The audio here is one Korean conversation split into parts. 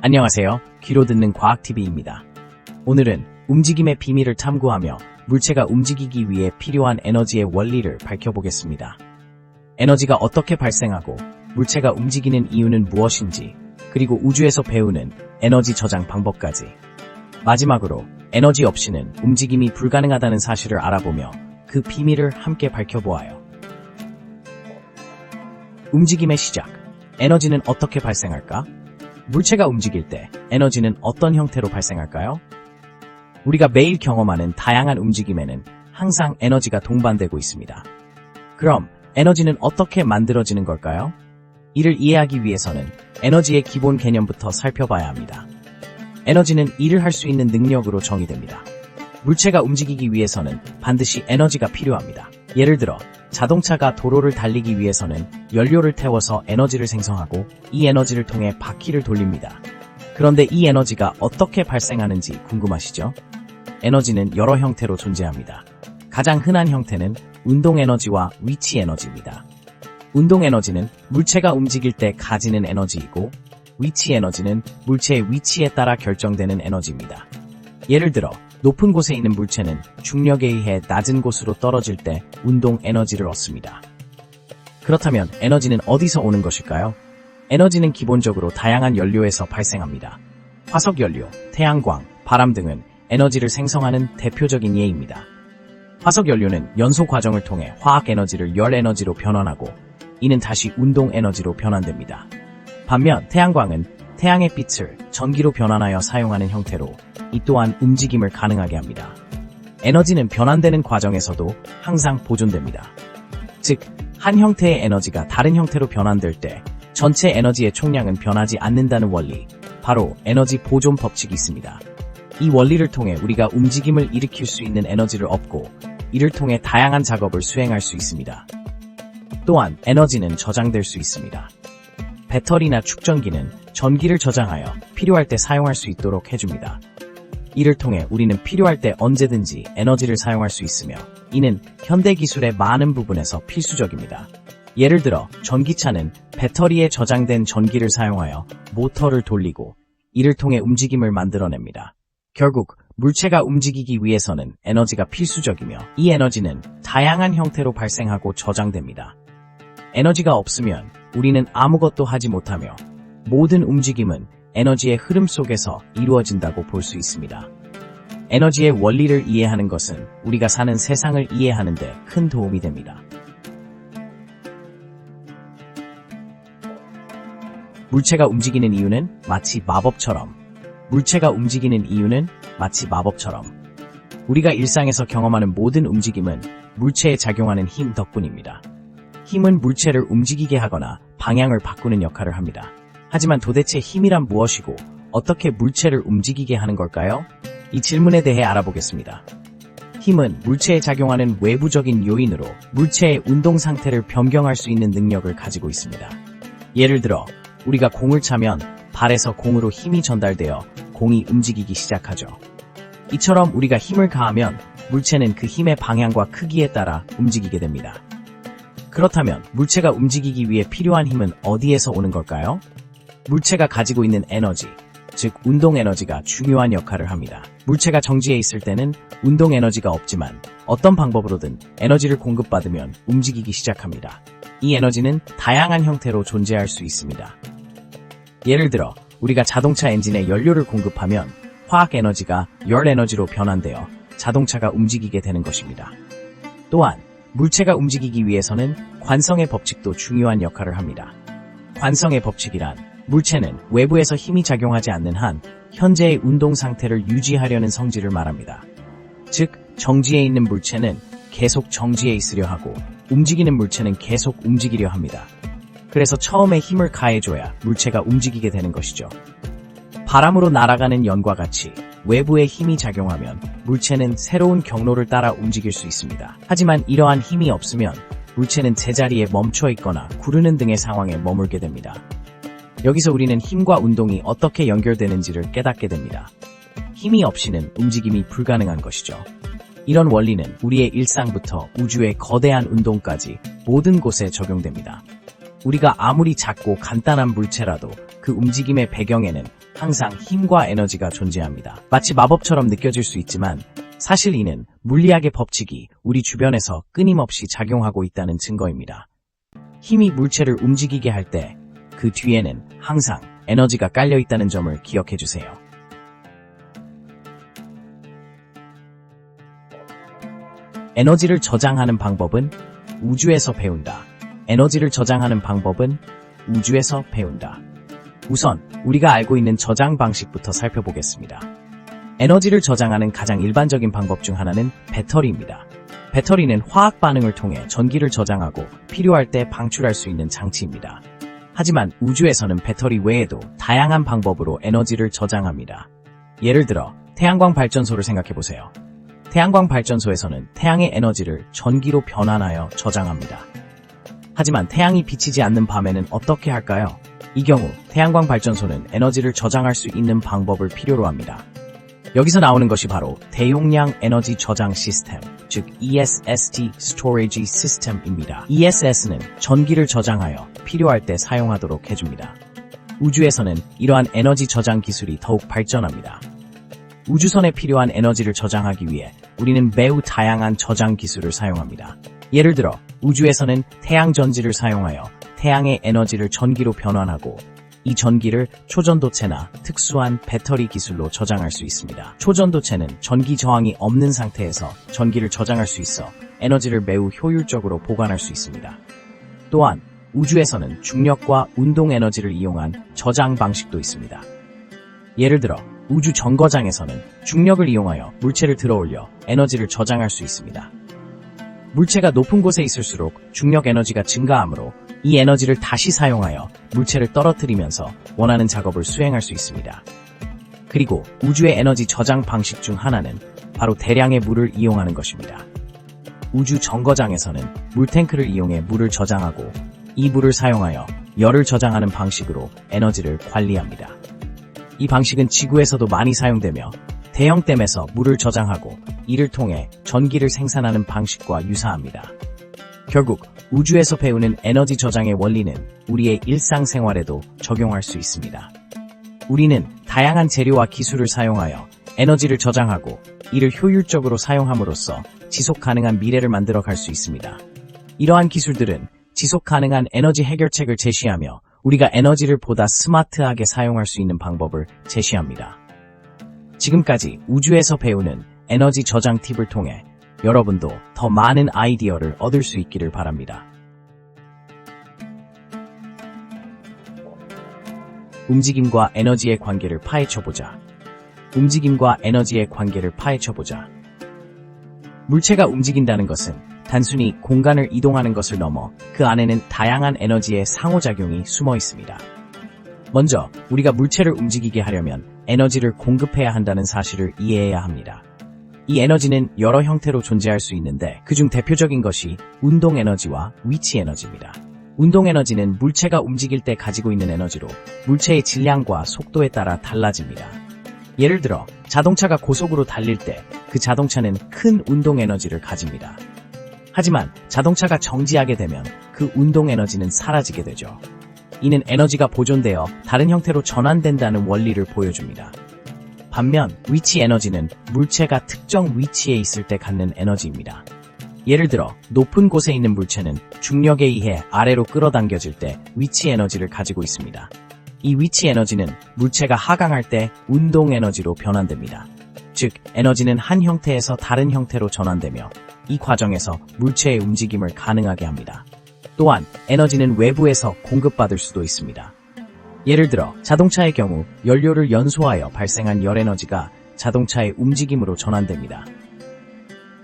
안녕하세요. 귀로 듣는 과학TV입니다. 오늘은 움직임의 비밀을 탐구하며 물체가 움직이기 위해 필요한 에너지의 원리를 밝혀보겠습니다. 에너지가 어떻게 발생하고 물체가 움직이는 이유는 무엇인지, 그리고 우주에서 배우는 에너지 저장 방법까지. 마지막으로 에너지 없이는 움직임이 불가능하다는 사실을 알아보며 그 비밀을 함께 밝혀보아요. 움직임의 시작. 에너지는 어떻게 발생할까? 물체가 움직일 때 에너지는 어떤 형태로 발생할까요? 우리가 매일 경험하는 다양한 움직임에는 항상 에너지가 동반되고 있습니다. 그럼 에너지는 어떻게 만들어지는 걸까요? 이를 이해하기 위해서는 에너지의 기본 개념부터 살펴봐야 합니다. 에너지는 일을 할 수 있는 능력으로 정의됩니다. 물체가 움직이기 위해서는 반드시 에너지가 필요합니다. 예를 들어 자동차가 도로를 달리기 위해서는 연료를 태워서 에너지를 생성하고 이 에너지를 통해 바퀴를 돌립니다. 그런데 이 에너지가 어떻게 발생하는지 궁금하시죠? 에너지는 여러 형태로 존재합니다. 가장 흔한 형태는 운동 에너지와 위치 에너지입니다. 운동 에너지는 물체가 움직일 때 가지는 에너지이고, 위치 에너지는 물체의 위치에 따라 결정되는 에너지입니다. 예를 들어 높은 곳에 있는 물체는 중력에 의해 낮은 곳으로 떨어질 때 운동 에너지를 얻습니다. 그렇다면 에너지는 어디서 오는 것일까요? 에너지는 기본적으로 다양한 연료에서 발생합니다. 화석연료, 태양광, 바람 등은 에너지를 생성하는 대표적인 예입니다. 화석연료는 연소 과정을 통해 화학 에너지를 열 에너지로 변환하고 이는 다시 운동 에너지로 변환됩니다. 반면 태양광은 태양의 빛을 전기로 변환하여 사용하는 형태로 이 또한 움직임을 가능하게 합니다. 에너지는 변환되는 과정에서도 항상 보존됩니다. 즉, 한 형태의 에너지가 다른 형태로 변환될 때 전체 에너지의 총량은 변하지 않는다는 원리, 바로 에너지 보존 법칙이 있습니다. 이 원리를 통해 우리가 움직임을 일으킬 수 있는 에너지를 얻고 이를 통해 다양한 작업을 수행할 수 있습니다. 또한 에너지는 저장될 수 있습니다. 배터리나 충전기는 전기를 저장하여 필요할 때 사용할 수 있도록 해줍니다. 이를 통해 우리는 필요할 때 언제든지 에너지를 사용할 수 있으며 이는 현대 기술의 많은 부분에서 필수적입니다. 예를 들어 전기차는 배터리에 저장된 전기를 사용하여 모터를 돌리고 이를 통해 움직임을 만들어냅니다. 결국 물체가 움직이기 위해서는 에너지가 필수적이며 이 에너지는 다양한 형태로 발생하고 저장됩니다. 에너지가 없으면 우리는 아무것도 하지 못하며 모든 움직임은 에너지의 흐름 속에서 이루어진다고 볼 수 있습니다. 에너지의 원리를 이해하는 것은 우리가 사는 세상을 이해하는 데 큰 도움이 됩니다. 물체가 움직이는 이유는 마치 마법처럼. 물체가 움직이는 이유는 마치 마법처럼. 우리가 일상에서 경험하는 모든 움직임은 물체에 작용하는 힘 덕분입니다. 힘은 물체를 움직이게 하거나 방향을 바꾸는 역할을 합니다. 하지만 도대체 힘이란 무엇이고 어떻게 물체를 움직이게 하는 걸까요? 이 질문에 대해 알아보겠습니다. 힘은 물체에 작용하는 외부적인 요인으로 물체의 운동 상태를 변경할 수 있는 능력을 가지고 있습니다. 예를 들어 우리가 공을 차면 발에서 공으로 힘이 전달되어 공이 움직이기 시작하죠. 이처럼 우리가 힘을 가하면 물체는 그 힘의 방향과 크기에 따라 움직이게 됩니다. 그렇다면 물체가 움직이기 위해 필요한 힘은 어디에서 오는 걸까요? 물체가 가지고 있는 에너지, 즉 운동 에너지가 중요한 역할을 합니다. 물체가 정지해 있을 때는 운동 에너지가 없지만 어떤 방법으로든 에너지를 공급받으면 움직이기 시작합니다. 이 에너지는 다양한 형태로 존재할 수 있습니다. 예를 들어 우리가 자동차 엔진에 연료를 공급하면 화학 에너지가 열 에너지로 변환되어 자동차가 움직이게 되는 것입니다. 또한 물체가 움직이기 위해서는 관성의 법칙도 중요한 역할을 합니다. 관성의 법칙이란 물체는 외부에서 힘이 작용하지 않는 한 현재의 운동 상태를 유지하려는 성질을 말합니다. 즉, 정지해 있는 물체는 계속 정지해 있으려 하고 움직이는 물체는 계속 움직이려 합니다. 그래서 처음에 힘을 가해줘야 물체가 움직이게 되는 것이죠. 바람으로 날아가는 연과 같이 외부의 힘이 작용하면 물체는 새로운 경로를 따라 움직일 수 있습니다. 하지만 이러한 힘이 없으면 물체는 제자리에 멈춰 있거나 구르는 등의 상황에 머물게 됩니다. 여기서 우리는 힘과 운동이 어떻게 연결되는지를 깨닫게 됩니다. 힘이 없이는 움직임이 불가능한 것이죠. 이런 원리는 우리의 일상부터 우주의 거대한 운동까지 모든 곳에 적용됩니다. 우리가 아무리 작고 간단한 물체라도 그 움직임의 배경에는 항상 힘과 에너지가 존재합니다. 마치 마법처럼 느껴질 수 있지만 사실 이는 물리학의 법칙이 우리 주변에서 끊임없이 작용하고 있다는 증거입니다. 힘이 물체를 움직이게 할 때 그 뒤에는 항상 에너지가 깔려 있다는 점을 기억해 주세요. 에너지를 저장하는 방법은 우주에서 배운다. 에너지를 저장하는 방법은 우주에서 배운다. 우선 우리가 알고 있는 저장 방식부터 살펴보겠습니다. 에너지를 저장하는 가장 일반적인 방법 중 하나는 배터리입니다. 배터리는 화학 반응을 통해 전기를 저장하고 필요할 때 방출할 수 있는 장치입니다. 하지만 우주에서는 배터리 외에도 다양한 방법으로 에너지를 저장합니다. 예를 들어 태양광 발전소를 생각해보세요. 태양광 발전소에서는 태양의 에너지를 전기로 변환하여 저장합니다. 하지만 태양이 비치지 않는 밤에는 어떻게 할까요? 이 경우 태양광 발전소는 에너지를 저장할 수 있는 방법을 필요로 합니다. 여기서 나오는 것이 바로 대용량 에너지 저장 시스템, 즉 ESST Storage System입니다. ESS는 전기를 저장하여 필요할 때 사용하도록 해줍니다. 우주에서는 이러한 에너지 저장 기술이 더욱 발전합니다. 우주선에 필요한 에너지를 저장하기 위해 우리는 매우 다양한 저장 기술을 사용합니다. 예를 들어 우주에서는 태양 전지를 사용하여 태양의 에너지를 전기로 변환하고 이 전기를 초전도체나 특수한 배터리 기술로 저장할 수 있습니다. 초전도체는 전기 저항이 없는 상태에서 전기를 저장할 수 있어 에너지를 매우 효율적으로 보관할 수 있습니다. 또한 우주에서는 중력과 운동 에너지를 이용한 저장 방식도 있습니다. 예를 들어 우주 정거장에서는 중력을 이용하여 물체를 들어올려 에너지를 저장할 수 있습니다. 물체가 높은 곳에 있을수록 중력 에너지가 증가하므로 이 에너지를 다시 사용하여 물체를 떨어뜨리면서 원하는 작업을 수행할 수 있습니다. 그리고 우주의 에너지 저장 방식 중 하나는 바로 대량의 물을 이용하는 것입니다. 우주 정거장에서는 물탱크를 이용해 물을 저장하고 이 물을 사용하여 열을 저장하는 방식으로 에너지를 관리합니다. 이 방식은 지구에서도 많이 사용되며 대형댐에서 물을 저장하고 이를 통해 전기를 생산하는 방식과 유사합니다. 결국 우주에서 배우는 에너지 저장의 원리는 우리의 일상생활에도 적용할 수 있습니다. 우리는 다양한 재료와 기술을 사용하여 에너지를 저장하고 이를 효율적으로 사용함으로써 지속 가능한 미래를 만들어 갈 수 있습니다. 이러한 기술들은 지속 가능한 에너지 해결책을 제시하며 우리가 에너지를 보다 스마트하게 사용할 수 있는 방법을 제시합니다. 지금까지 우주에서 배우는 에너지 저장 팁을 통해 여러분도 더 많은 아이디어를 얻을 수 있기를 바랍니다. 움직임과 에너지의 관계를 파헤쳐보자. 움직임과 에너지의 관계를 파헤쳐보자. 물체가 움직인다는 것은 단순히 공간을 이동하는 것을 넘어 그 안에는 다양한 에너지의 상호작용이 숨어 있습니다. 먼저 우리가 물체를 움직이게 하려면 에너지를 공급해야 한다는 사실을 이해해야 합니다. 이 에너지는 여러 형태로 존재할 수 있는데 그중 대표적인 것이 운동 에너지와 위치 에너지입니다. 운동 에너지는 물체가 움직일 때 가지고 있는 에너지로 물체의 질량과 속도에 따라 달라집니다. 예를 들어 자동차가 고속으로 달릴 때 그 자동차는 큰 운동 에너지를 가집니다. 하지만 자동차가 정지하게 되면 그 운동 에너지는 사라지게 되죠. 이는 에너지가 보존되어 다른 형태로 전환된다는 원리를 보여줍니다. 반면 위치 에너지는 물체가 특정 위치에 있을 때 갖는 에너지입니다. 예를 들어 높은 곳에 있는 물체는 중력에 의해 아래로 끌어당겨질 때 위치 에너지를 가지고 있습니다. 이 위치 에너지는 물체가 하강할 때 운동 에너지로 변환됩니다. 즉 에너지는 한 형태에서 다른 형태로 전환되며 이 과정에서 물체의 움직임을 가능하게 합니다. 또한 에너지는 외부에서 공급받을 수도 있습니다. 예를 들어 자동차의 경우 연료를 연소하여 발생한 열 에너지가 자동차의 움직임으로 전환됩니다.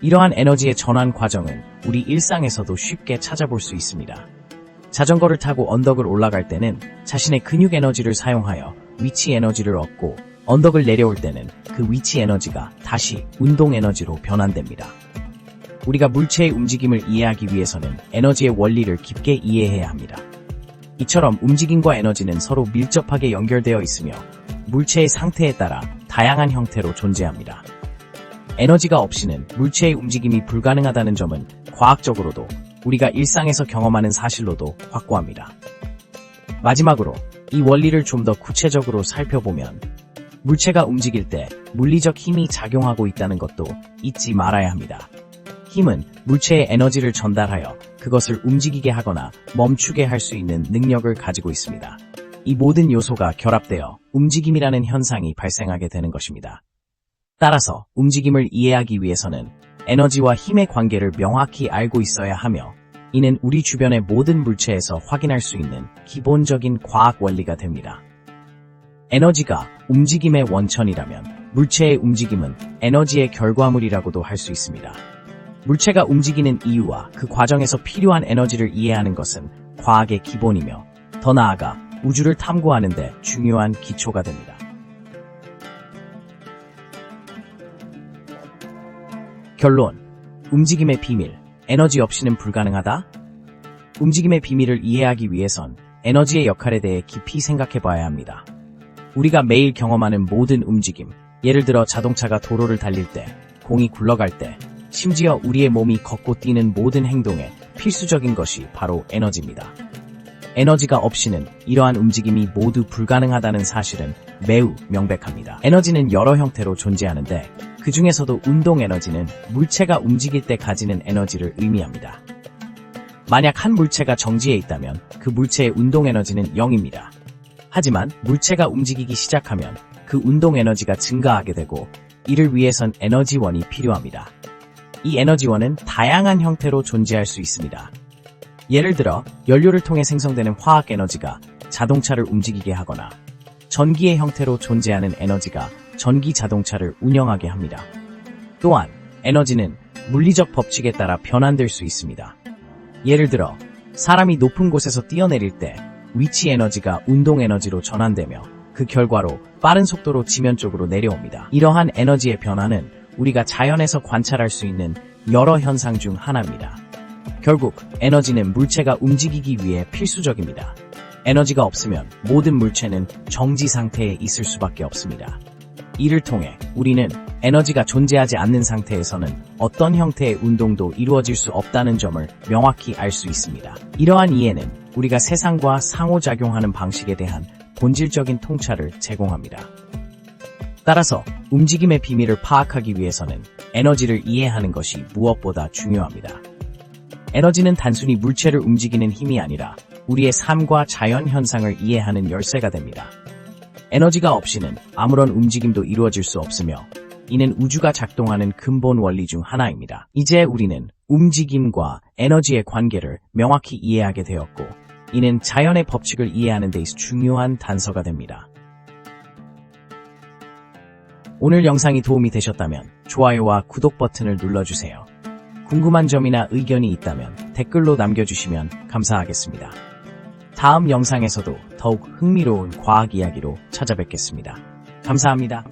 이러한 에너지의 전환 과정은 우리 일상에서도 쉽게 찾아볼 수 있습니다. 자전거를 타고 언덕을 올라갈 때는 자신의 근육 에너지를 사용하여 위치 에너지를 얻고 언덕을 내려올 때는 그 위치 에너지가 다시 운동 에너지로 변환됩니다. 우리가 물체의 움직임을 이해하기 위해서는 에너지의 원리를 깊게 이해해야 합니다. 이처럼 움직임과 에너지는 서로 밀접하게 연결되어 있으며 물체의 상태에 따라 다양한 형태로 존재합니다. 에너지가 없이는 물체의 움직임이 불가능하다는 점은 과학적으로도 우리가 일상에서 경험하는 사실로도 확고합니다. 마지막으로 이 원리를 좀 더 구체적으로 살펴보면 물체가 움직일 때 물리적 힘이 작용하고 있다는 것도 잊지 말아야 합니다. 힘은 물체에 에너지를 전달하여 그것을 움직이게 하거나 멈추게 할 수 있는 능력을 가지고 있습니다. 이 모든 요소가 결합되어 움직임이라는 현상이 발생하게 되는 것입니다. 따라서 움직임을 이해하기 위해서는 에너지와 힘의 관계를 명확히 알고 있어야 하며, 이는 우리 주변의 모든 물체에서 확인할 수 있는 기본적인 과학 원리가 됩니다. 에너지가 움직임의 원천이라면 물체의 움직임은 에너지의 결과물이라고도 할 수 있습니다. 물체가 움직이는 이유와 그 과정에서 필요한 에너지를 이해하는 것은 과학의 기본이며, 더 나아가 우주를 탐구하는 데 중요한 기초가 됩니다. 결론, 움직임의 비밀, 에너지 없이는 불가능하다? 움직임의 비밀을 이해하기 위해선 에너지의 역할에 대해 깊이 생각해 봐야 합니다. 우리가 매일 경험하는 모든 움직임, 예를 들어 자동차가 도로를 달릴 때, 공이 굴러갈 때, 심지어 우리의 몸이 걷고 뛰는 모든 행동에 필수적인 것이 바로 에너지입니다. 에너지가 없이는 이러한 움직임이 모두 불가능하다는 사실은 매우 명백합니다. 에너지는 여러 형태로 존재하는데, 그 중에서도 운동 에너지는 물체가 움직일 때 가지는 에너지를 의미합니다. 만약 한 물체가 정지해 있다면 그 물체의 운동 에너지는 0입니다. 하지만 물체가 움직이기 시작하면 그 운동 에너지가 증가하게 되고, 이를 위해선 에너지원이 필요합니다. 이 에너지원은 다양한 형태로 존재할 수 있습니다. 예를 들어 연료를 통해 생성되는 화학 에너지가 자동차를 움직이게 하거나, 전기의 형태로 존재하는 에너지가 전기 자동차를 운영하게 합니다. 또한 에너지는 물리적 법칙에 따라 변환될 수 있습니다. 예를 들어 사람이 높은 곳에서 뛰어내릴 때 위치 에너지가 운동 에너지로 전환되며, 그 결과로 빠른 속도로 지면 쪽으로 내려옵니다. 이러한 에너지의 변화는 우리가 자연에서 관찰할 수 있는 여러 현상 중 하나입니다. 결국 에너지는 물체가 움직이기 위해 필수적입니다. 에너지가 없으면 모든 물체는 정지 상태에 있을 수밖에 없습니다. 이를 통해 우리는 에너지가 존재하지 않는 상태에서는 어떤 형태의 운동도 이루어질 수 없다는 점을 명확히 알 수 있습니다. 이러한 이해는 우리가 세상과 상호작용하는 방식에 대한 본질적인 통찰을 제공합니다. 따라서 움직임의 비밀을 파악하기 위해서는 에너지를 이해하는 것이 무엇보다 중요합니다. 에너지는 단순히 물체를 움직이는 힘이 아니라 우리의 삶과 자연 현상을 이해하는 열쇠가 됩니다. 에너지가 없이는 아무런 움직임도 이루어질 수 없으며, 이는 우주가 작동하는 근본 원리 중 하나입니다. 이제 우리는 움직임과 에너지의 관계를 명확히 이해하게 되었고, 이는 자연의 법칙을 이해하는 데 있어 중요한 단서가 됩니다. 오늘 영상이 도움이 되셨다면 좋아요와 구독 버튼을 눌러주세요. 궁금한 점이나 의견이 있다면 댓글로 남겨주시면 감사하겠습니다. 다음 영상에서도 더욱 흥미로운 과학 이야기로 찾아뵙겠습니다. 감사합니다.